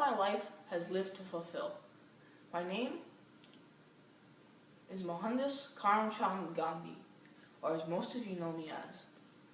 my life has lived to fulfill. My name is Mohandas Karamchand Gandhi, or as most of you know me as,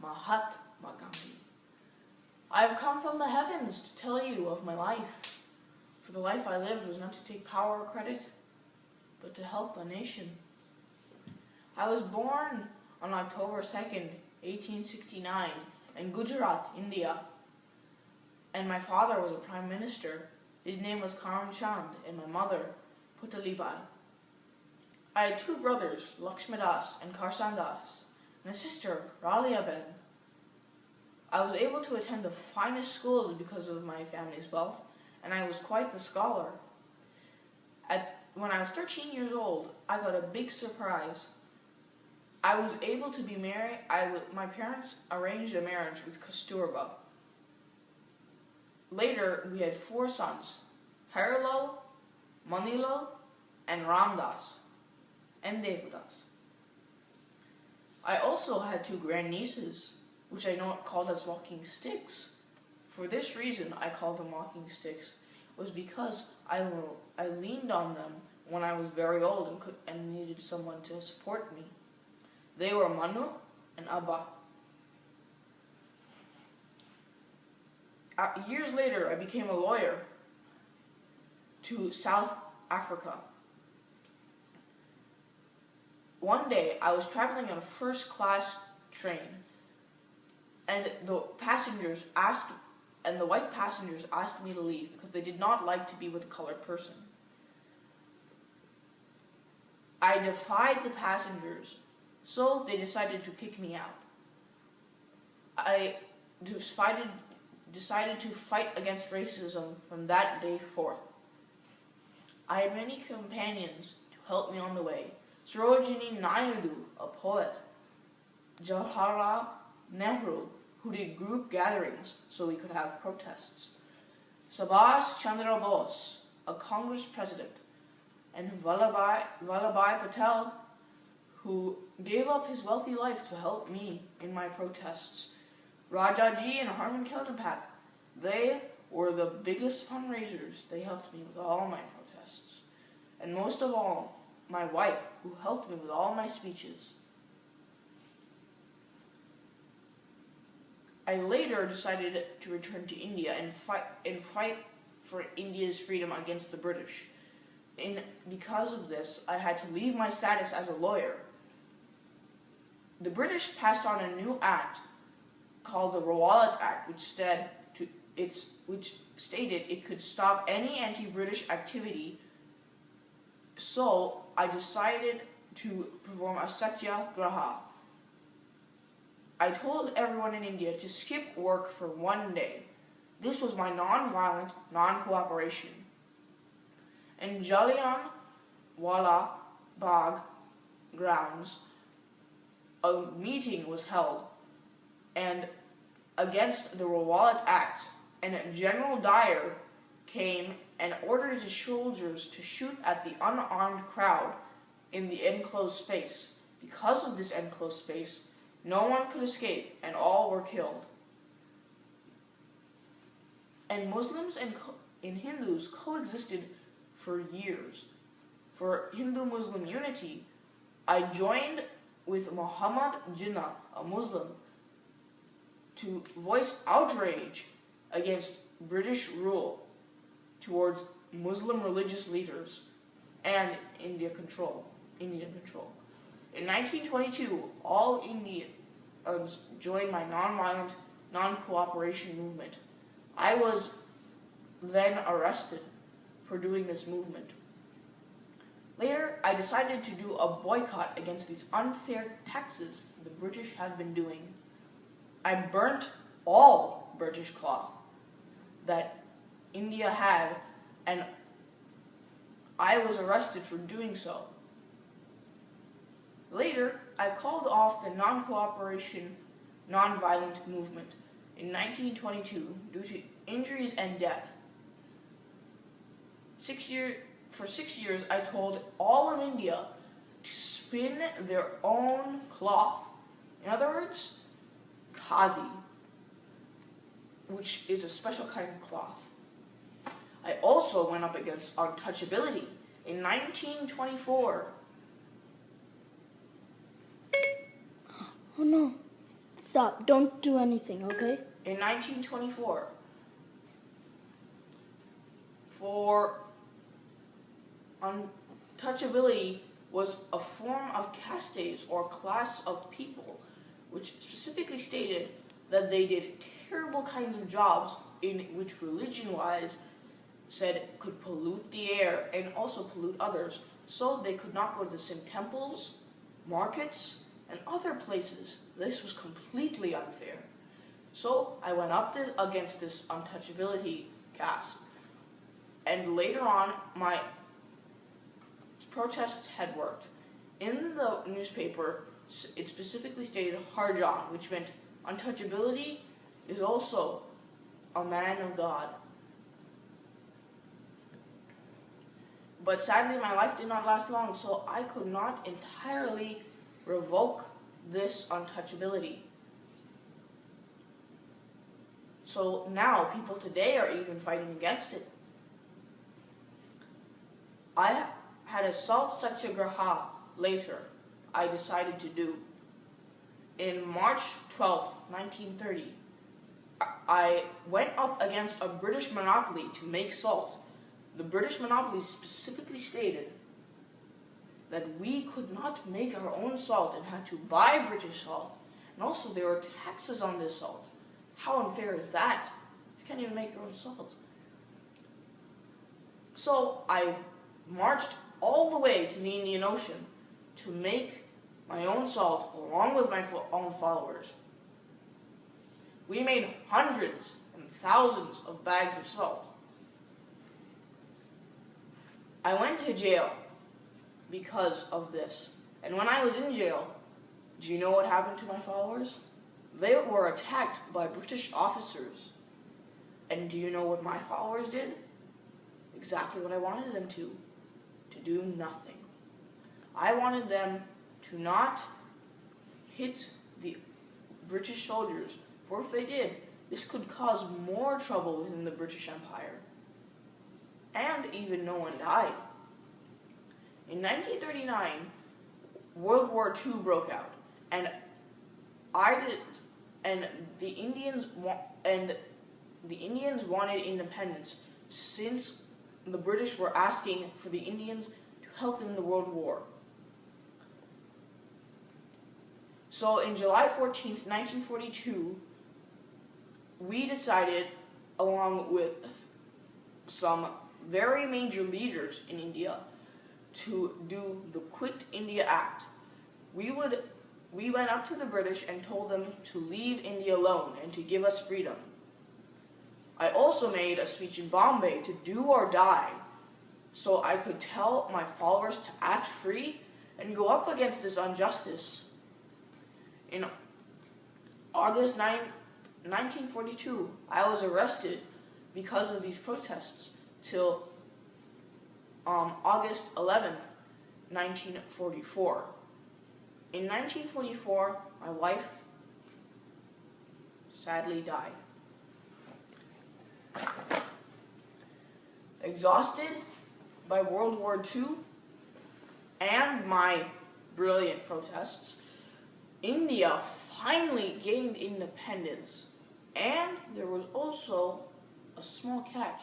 Mahatma Gandhi. I have come from the heavens to tell you of my life, for the life I lived was not to take power or credit, but to help a nation. I was born on October 2nd, 1869, in Gujarat, India, and my father was a prime minister. His name was Karamchand, and my mother, Putalibai. I had two brothers, Lakshmidas and Karsandas, and a sister, Raliaben. I was able to attend the finest schools because of my family's wealth, and I was quite the scholar. When I was 13 years old, I got a big surprise. I was able to be married. My parents arranged a marriage with Kasturba. Later, we had 4 sons, Harilal, Manilal, and Ramdas, and Devadas. I also had 2 grandnieces, which I know called as walking sticks. For this reason, I call them walking sticks, was because I leaned on them when I was very old and needed someone to support me. They were Manu and Abba. Years later, I became a lawyer to South Africa. One day, I was traveling on a first-class train, and the white passengers asked me to leave because they did not like to be with a colored person. I defied the passengers, so they decided to kick me out. I decided to fight against racism from that day forth. I had many companions to help me on the way. Sarojini Naidu, a poet. Jawaharlal Nehru, who did group gatherings so we could have protests. Subhas Chandra Bose, a Congress president. And Vallabhbhai Patel, who gave up his wealthy life to help me in my protests. Rajaji and Harman Kaldunpak, they were the biggest fundraisers. They helped me with all my protests. And most of all, my wife, who helped me with all my speeches. I later decided to return to India and fight for India's freedom against the British. Because of this, I had to leave my status as a lawyer. The British passed on a new act called the Rowlatt Act, which stated it could stop any anti-British activity. So I decided to perform a satyagraha. I told everyone in India to skip work for 1 day. This was my non-violent, non-cooperation. In Jallianwala Bagh grounds, a meeting was held and against the Rowlatt Act, and General Dyer came and ordered his soldiers to shoot at the unarmed crowd in the enclosed space. Because of this enclosed space, no one could escape, and all were killed. And Muslims and Hindus coexisted for years. For Hindu-Muslim unity, I joined with Muhammad Jinnah, a Muslim, to voice outrage against British rule towards Muslim religious leaders and Indian control. In 1922, all Indians joined my non-violent, non-cooperation movement. I was then arrested for doing this movement. Later, I decided to do a boycott against these unfair taxes the British have been doing. I burnt all British cloth that India had, and I was arrested for doing so. Later, I called off the non-cooperation, non-violent movement in 1922 due to injuries and death. For 6 years, I told all of India to spin their own cloth. In other words, khadi, which is a special kind of cloth. I also went up against untouchability in 1924. Oh no. Stop. Don't do anything, okay? In 1924, for untouchability was a form of castes or class of people, which specifically stated that they did terrible kinds of jobs in which religion-wise said could pollute the air and also pollute others, so they could not go to the same temples, markets, and other places. This was completely unfair. So I went up against this untouchability caste, and later on my protests had worked. In the newspaper, it specifically stated Harjan, which meant untouchability is also a man of God. But sadly, my life did not last long, so I could not entirely revoke this untouchability. So now people today are even fighting against it. I had a salt satyagraha later I decided to do. In March 12th, 1930, I went up against a British monopoly to make salt. The British monopoly specifically stated that we could not make our own salt and had to buy British salt. And also there were taxes on this salt. How unfair is that? You can't even make your own salt. So I marched all the way to the Indian Ocean to make my own salt along with my own followers. We made hundreds and thousands of bags of salt. I went to jail because of this. And when I was in jail, do you know what happened to my followers? They were attacked by British officers. And do you know what my followers did? Exactly what I wanted them to do nothing. I wanted them to not hit the British soldiers, for if they did, this could cause more trouble within the British Empire. And even no one died. In 1939, World War II broke out, and the Indians wanted independence since the British were asking for the Indians to help them in the World War. So in July 14th, 1942, we decided, along with some very major leaders in India, to do the Quit India Act. We went up to the British and told them to leave India alone and to give us freedom. I also made a speech in Bombay to do or die, so I could tell my followers to act free and go up against this injustice. In August 9, 1942, I was arrested because of these protests till August 11th, 1944. In 1944, my wife sadly died. Exhausted by World War II and my brilliant protests, India finally gained independence, and there was also a small catch.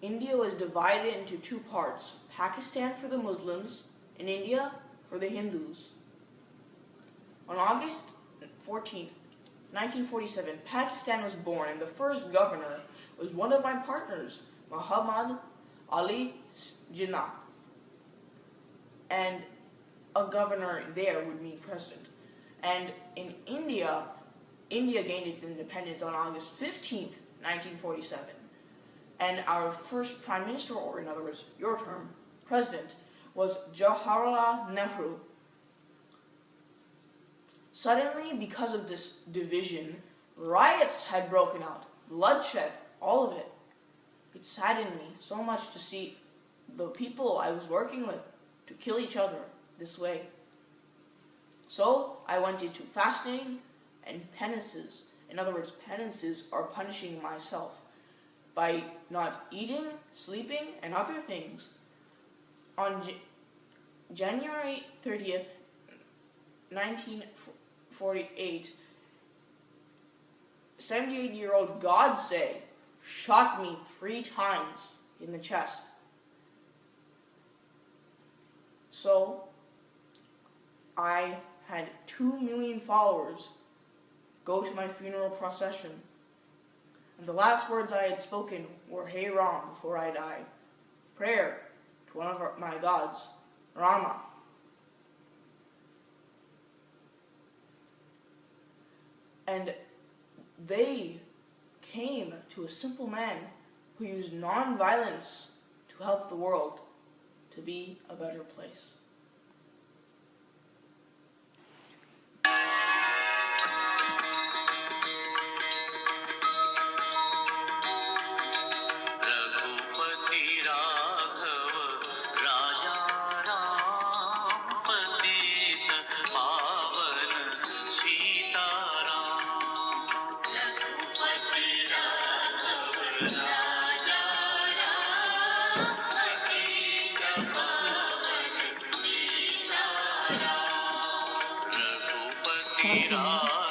India was divided into two parts, Pakistan for the Muslims and India for the Hindus. On August 14th, 1947, Pakistan was born, and the first governor was one of my partners, Muhammad Ali Jinnah. And a governor there would mean president. And in India gained its independence on August 15th, 1947. And our first prime minister, or in other words, your term, president, was Jawaharlal Nehru. Suddenly, because of this division, riots had broken out, bloodshed, all of it. It saddened me so much to see the people I was working with to kill each other this way. So I went into fasting and penances. In other words, penances are punishing myself. by not eating, sleeping, and other things. On January 30th, 1948, 78-year-old Gandhiy shot me 3 times in the chest. So, I had 2 million followers go to my funeral procession. And the last words I had spoken were Hey Ram before I died. Prayer to one of my gods, Rama. And they came to a simple man who used non-violence to help the world to be a better place. Continue.